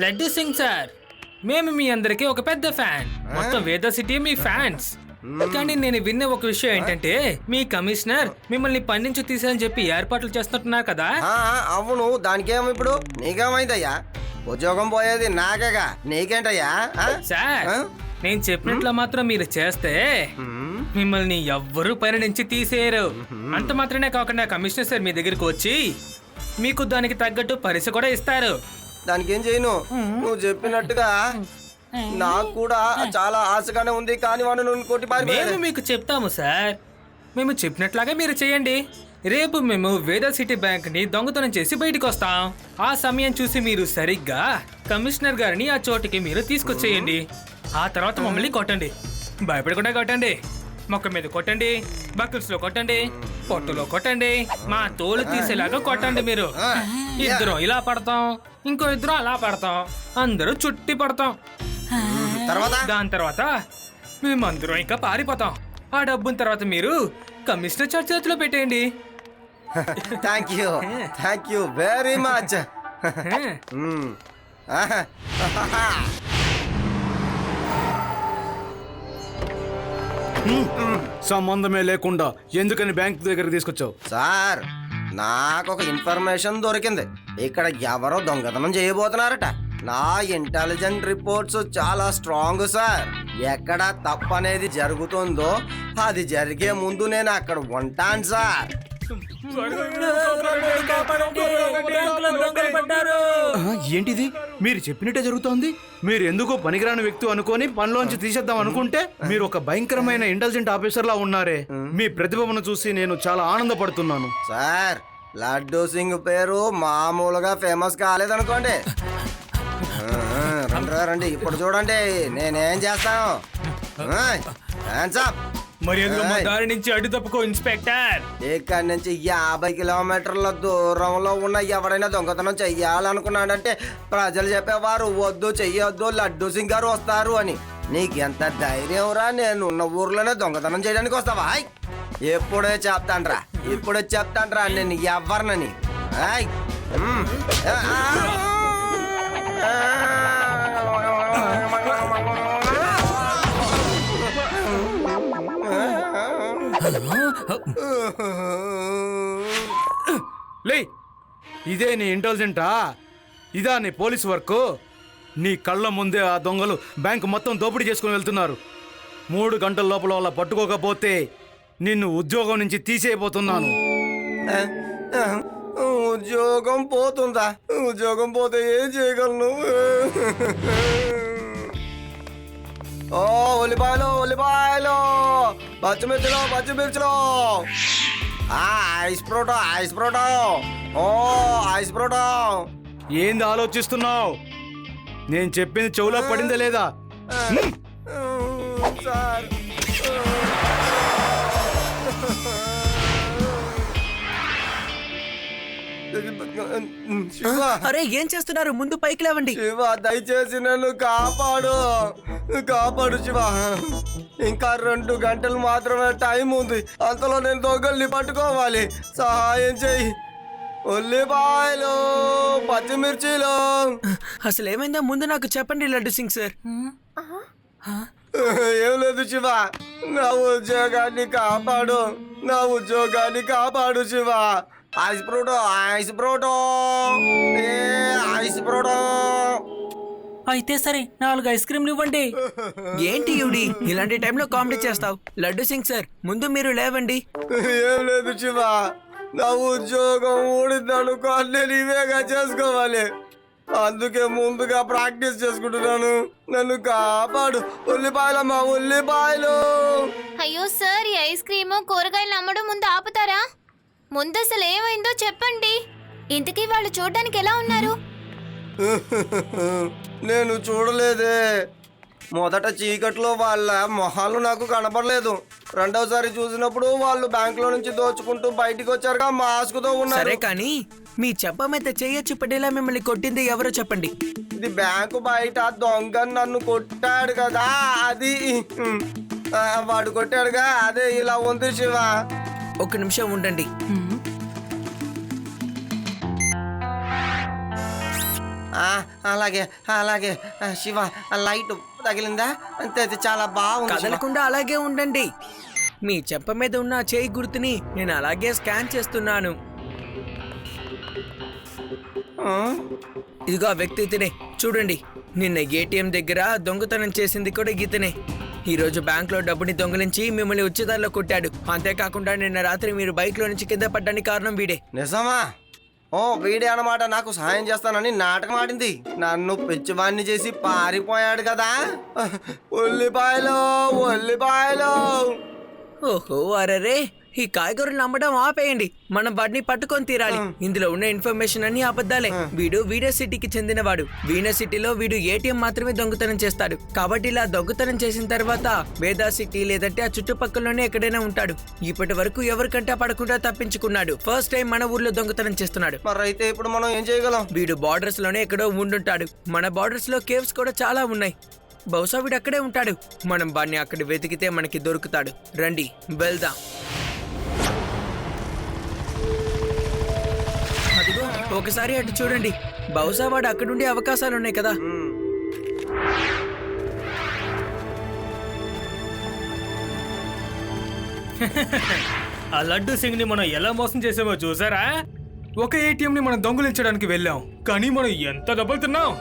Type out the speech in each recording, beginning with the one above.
Laddu Singh sir, మేము మీ అందరికి ఒక పెద్ద ఫ్యాన్. మొత్తం వేద సిటీ మీ ఫ్యాన్స్. కానీ నేను విన్న ఒక విషయం ఏంటంటే మీ కమిషనర్ మిమ్మల్ని పని నుంచి తీసేయని చెప్పి ఏర్పాట్లు చేస్తున్నారు కదా. అవును, దానికేమో ఇప్పుడు నీకేమైందయ్యా? ఉద్యోగం పోయేది నాకేగా, నీకేంటయ్యా? సార్, నేను చెప్పినట్లు మాత్రం మీరు చేస్తే మిమ్మల్ని ఎవ్వరూ పని నుంచి తీసేయరు. అంత మాత్రమే కాకుండా కమిషనర్ సార్ మీ దగ్గరికి వచ్చి మీకు దానికి తగ్గట్టు పరిస కూడా ఇస్తారు. దానికి ఏం చేయను, నువ్వు చెప్పినట్టుగా నాకు కూడా చాలా ఆశగానే ఉంది. కానీ వాడు నువ్వు కొట్టి మేము మీకు చెప్తాము సార్. మేము చెప్పినట్లాగా మీరు చేయండి. రేపు మేము వేద సిటీ బ్యాంక్ ని దొంగతనం చేసి బయటకు వస్తాం. ఆ సమయం చూసి మీరు సరిగ్గా కమిషనర్ గారిని ఆ చోటికి మీరు తీసుకొచ్చేయండి. ఆ తర్వాత మమ్మల్ని కొట్టండి, భయపడకుండా కొట్టండి. మొక్క మీద కొట్టండి, బకిల్స్ లో కొట్టండి, పొట్టులో కొట్టండి, మా తోలు తీసేలాగా కొట్టండి. మీరు ఇద్దరం ఇలా పడతాం, ఇంకో ఇద్దరం అలా పడతాం, అందరూ చుట్టి పడతాం. దాని తర్వాత మేమందరం ఇంకా పారిపోతాం. ఆ డబ్బున తర్వాత మీరు కమిషనర్ చార్జ్ చేతిలో పెట్టేయండి. Thank you very much. సంబంధమే లేకుండా ఎందుకని బ్యాంక్ దగ్గర తీసుకొచ్చావు? సార్, నాకు ఒక ఇన్ఫర్మేషన్ దొరికింది. ఇక్కడ ఎవరో దొంగతనం చేయబోతున్నారట. నా ఇంటెలిజెంట్ రిపోర్ట్స్ చాలా స్ట్రాంగ్ సార్. ఎక్కడ తప్పనేది జరుగుతుందో అది జరిగే ముందు నేను అక్కడ ఉంటాను సార్. ఏంటిది? మీరు చెప్పినట్టే జరుగుతోంది. మీరు ఎందుకో పనికిరాని వ్యక్తి అనుకొని పనిలోంచి తీసేద్దాం అనుకుంటే మీరు ఒక భయంకరమైన ఇంటెలిజెంట్ ఆఫీసర్ లా ఉన్నారే. మీ ప్రతిభను చూసి నేను చాలా ఆనందపడుతున్నాను. సార్, లడ్డూ సింగ్ పేరు మామూలుగా ఫేమస్ కాలేదనుకోండి. రండి, ఇప్పుడు చూడండి నేనేం చేస్తాను. మరి దారి నుంచి అడ్డు తప్పుకో ఇన్స్పెక్టర్. ఇక్కడి నుంచి 50 కిలోమీటర్ల దూరంలో ఉన్న ఎవరైనా దొంగతనం చెయ్యాలనుకున్నాడంటే ప్రజలు చెప్పేవారు వద్దు, చెయ్యొద్దు, లడ్డూ సింగ్ గారు వస్తారు అని. నీకెంత ధైర్యం రా? నేను ఉన్న ఊర్లోనే దొంగతనం చేయడానికి వస్తావా? ఇప్పుడే చెప్తాండ్రా నేను ఎవరినని. లే, ఇదే నీ ఇంటెలిజెంటా? ఇదా నీ పోలీస్ వర్క్? నీ కళ్ళ ముందే ఆ దొంగలు బ్యాంకు మొత్తం దోపిడీ చేసుకుని వెళ్తున్నారు. 3 గంటల లోపల వాళ్ళ పట్టుకోకపోతే నిన్ను ఉద్యోగం నుంచి తీసేయబోతున్నాను. ఉద్యోగం పోతుందా? ఉద్యోగం పోతే ఏం చేయగలను? ఓ ఉల్లిపాయలు, పచ్చిమిర్చిలో, ఐస్ ప్రోటో. ఓ ఐస్ ప్రోటో. ఏంది ఆలోచిస్తున్నావు? నేను చెప్పింది చెవులో పడిందా లేదా? సార్, అరే ఏం చేస్తున్నారు? ముందు పైకి లేవండి. శివ, దయచేసి నన్ను కాపాడు శివ. ఇంకా 2 గంటలు మాత్రమే టైం ఉంది. అంతలో నేను దొంగల్ని పట్టుకోవాలి. సహాయం చెయ్యి. ఉల్లిపాయలు, పచ్చిమిర్చిలు. అసలు ఏమైందో ముందు నాకు చెప్పండి లడ్డు సింగ్ సార్. ఏం లేదు శివ, నా ఉద్యోగాన్ని కాపాడు శివ. ఐస్ బ్రోటో. అయితే సరే, 4 ఐస్ క్రీమ్లు ఇవ్వండి. ఏంటి యుడి ఇలాంటి టైంలో కామెడీ చేస్తావు? లడ్డు సింగ్ సార్, ముందు మీరు లేవండి. ఏం లేదు శివ, నా ఉద్యోగం ఊడిందనుకో, నేను ఇవేగా చేసుకోవాలి. అందుకే ముందుగా ప్రాక్టీస్ చేసుకుంటున్నాను. నన్ను కాపాడు. ఉల్లిపాయలు. అయ్యో సార్, ఈ ఐస్ క్రీము కూరగాయలు అమ్మడం ముందు ఆపుతారా? ముందు అసలు ఏమైందో చెప్పండి. ఇంతకీ వాళ్ళు చూడడానికి ఎలా ఉన్నారు? నేను చూడలేదే. మొదట చీకట్లో వాళ్ళ మొహాలు నాకు కనపడలేదు. రెండోసారి చూసినప్పుడు వాళ్ళు బ్యాంకులో నుంచి దోచుకుంటూ బయటికి వచ్చారుగా, మాస్క్తో ఉన్నారు. సరే కానీ మీ చెప్ప మీద చేయొచ్చు పడేలా మిమ్మల్ని కొట్టింది ఎవరో చెప్పండి. ఇది బ్యాంకు బయట దొంగ నన్ను కొట్టాడు కదా, అది వాడు కొట్టాడుగా, అదే ఇలా ఉంది శివ. ఒక్క నిమిషం ఉండండి. అలాగే అలాగే శివ లైట్ తగిలిందా అంతే అది చాలా బాగుంది శివ. కదలకుండా అలాగే ఉండండి. మీ చెంప మీద ఉన్న ఆ చేయి గుర్తుని నేను అలాగే స్కాన్ చేస్తున్నాను. ఆ, ఇదిగో ఆ వ్యక్తి ఇతనే. చూడండి, నిన్న ఏటీఎం దగ్గర దొంగతనం చేసింది కూడా ఇతనే. ఈ రోజు బ్యాంక్ లో డబ్బుని దొంగలించి మిమ్మల్ని ఉచితాల్లో కొట్టాడు. అంతేకాకుండా నిన్న రాత్రి మీరు బైక్ లో నుంచి కింద పడ్డానికి కారణం వీడే. నిజమా? ఓ వీడే అన్నమాట నాకు సహాయం చేస్తానని నాటకం ఆడింది. నన్ను పిచ్చివాణ్ణి చేసి పారిపోయాడు కదా. ఉల్లిపాయలు ఉల్లిపాయలు. ఓహో, అరరే, ఈ కాయగూరలు అమ్మడం ఆపేయండి. మనం వాడిని పట్టుకొని తీరాలి. ఇందులో ఉన్న ఇన్ఫర్మేషన్ అన్ని అబద్ధాలే. వీడు వీనస్ సిటీకి చెందినవాడు. వీనస్ సిటీలో వీడు ఏటీఎం మాత్రమే దొంగతనం చేస్తాడు. కాబట్టి ఇలా దొంగతనం చేసిన తర్వాత వేదా సిటీ లేదంటే ఆ చుట్టుపక్కలలోనే ఎక్కడైనా ఉంటాడు. ఇప్పటి వరకు ఎవరికంటే పడకుండా తప్పించుకున్నాడు. ఫస్ట్ టైం మన ఊర్లో దొంగతనం చేస్తున్నాడు. మరి అయితే ఇప్పుడు మనం ఏం చేయగలం? వీడు బార్డర్స్ లోనే ఎక్కడో ఉండుంటాడు. మన బార్డర్స్ లో కేవ్స్ కూడా చాలా ఉన్నాయి. బహుశా వీడు అక్కడే ఉంటాడు. మనం వాడిని అక్కడ వెతికితే మనకి దొరుకుతాడు. రండి వెళ్దాం. అదిగో ఒకసారి అటు చూడండి. బహుశా వాడు అక్కడుండే అవకాశాలు ఉన్నాయి కదా. ఆ లడ్డు సింగ్ ని మనం ఎలా మోసం చేసామో చూసారా? ఒక ఏటీఎం ని మనం దొంగిలించడానికి వెళ్ళాం, కానీ మనం ఎంత డబ్బులు తిన్నాం.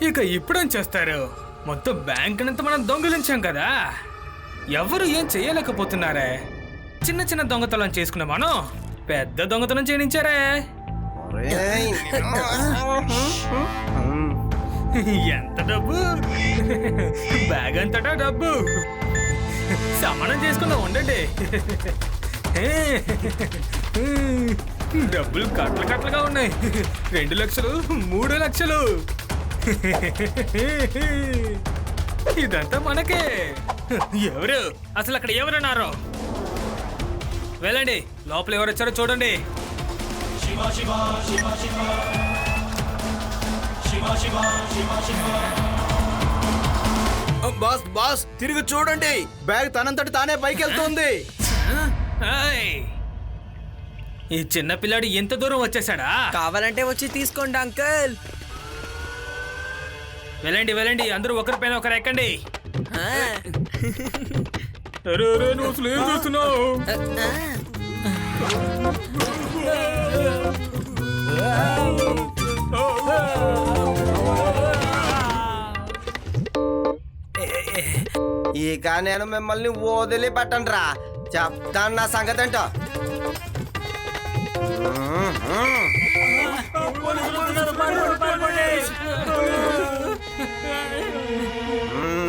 ఇక ఇప్పుడేం చేస్తారు? మొత్తం బ్యాంక్ అంతా మనం దొంగిలించాం కదా. ఎవరు ఏం చేయలేకపోతున్నారే. చిన్న చిన్న దొంగతనం చేసుకున్న మనం పెద్ద దొంగతనం చేయించారే. ఒరేయ్, ఎంత డబ్బు! బ్యాగ్ అంతటా డబ్బు. సమానం చేసుకుందాం ఉండండి. డబ్బులు కట్ల కట్లగా ఉన్నాయి. 2 లక్షలు 3 లక్షలు. ఇదంతా మనకే. ఎవరు అసలు అక్కడ ఎవరున్నారో వెళ్ళండి. లోపల ఎవరు వచ్చారో చూడండి. బాస్ బాస్ తిరిగి చూడండి, బ్యాగ్ తనంతటి తానే పైకి వెళ్తుంది. ఏయ్! ఈ చిన్న పిల్లాడు ఎంత దూరం వచ్చేసాడా? కావాలంటే వచ్చి తీసుకోండి అంకుల్. వెళ్ళండి వెళ్ళండి, అందరూ ఒకరిపైన ఒకరు ఎక్కండి. ఆ. అరే అరే, నువ్వు అసలు ఏం చేస్తున్నావు? ఇక నేను మిమ్మల్ని వదిలి పెట్టండిరా. చెప్తాను నా సంగతి ఏంటో.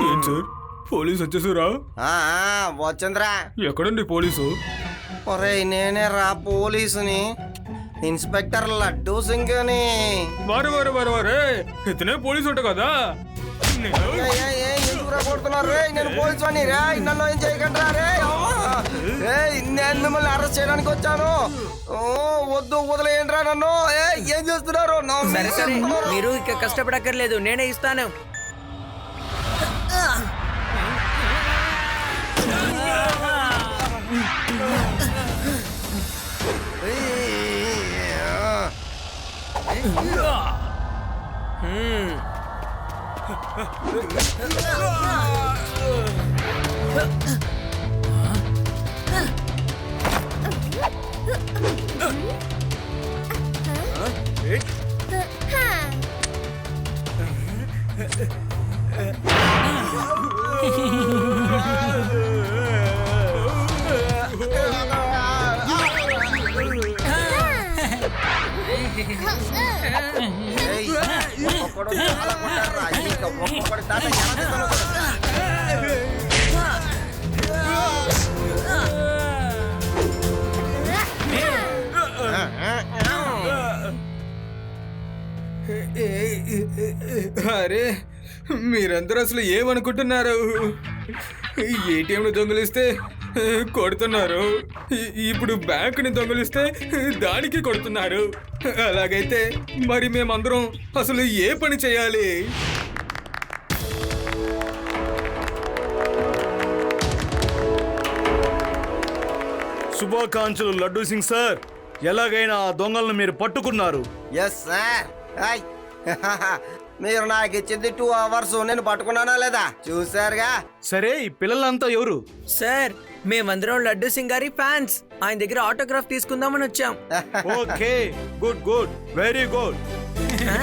ఏం సార్, పోలీసు వచ్చేసారా? వచ్చిందిరా. ఎక్కడండి పోలీసు? ఒరేయ్ నేనే రా పోలీసుని, ఇన్స్పెక్టర్ లడ్డూ సింగ్ అని. వారు వారు వారు వారే, ఇతనే పోలీసు ఉంటా కదా. ఎందుకురా కొడుతున్నారు రే? నేను పోలీసు అని రే, నన్ను ఏం చేయకండి రే. నేను మిమ్మల్ని అరెస్ట్ చేయడానికి వచ్చాను. వద్దు, వదిలేయండి రా నన్ను. ఏం చేస్తున్నారు? సరే సరే, మీరు ఇక కష్టపడక్కర్లేదు, నేనే ఇస్తాను. ఒక్కొక్కడు చాలా కొట్టారురా. ఇంకా ఒక్కొక్కడి తాత ఎలా చేస్తానో కూడా. అరే, మీరందరూ అసలు ఏమనుకుంటున్నారు? ఏటీఎంని దొంగిలిస్తే కొడుతున్నారు, ఇప్పుడు బ్యాంకుని దొంగిలిస్తే దానికి కొడుతున్నారు. అలాగైతే మరి మేమందరం అసలు ఏ పని చేయాలి? శుభాకాంక్షలు లడ్డూ సింగ్ సార్. ఎలాగైనా ఆ దొంగలను మీరు పట్టుకున్నారు. Yes sir. మీరు నాకు ఇచ్చింది 2 అవర్స్, నేను పట్టుకున్నానా లేదా చూసారుగా. సరే ఈ పిల్లలంతా ఎవరు? సార్ మేమందరం లడ్డు సింగ్ గారి ఫ్యాన్స్. ఆయన దగ్గర ఆటోగ్రాఫ్ తీసుకుందామని వచ్చాం. Okay, good good, very good. ఆ,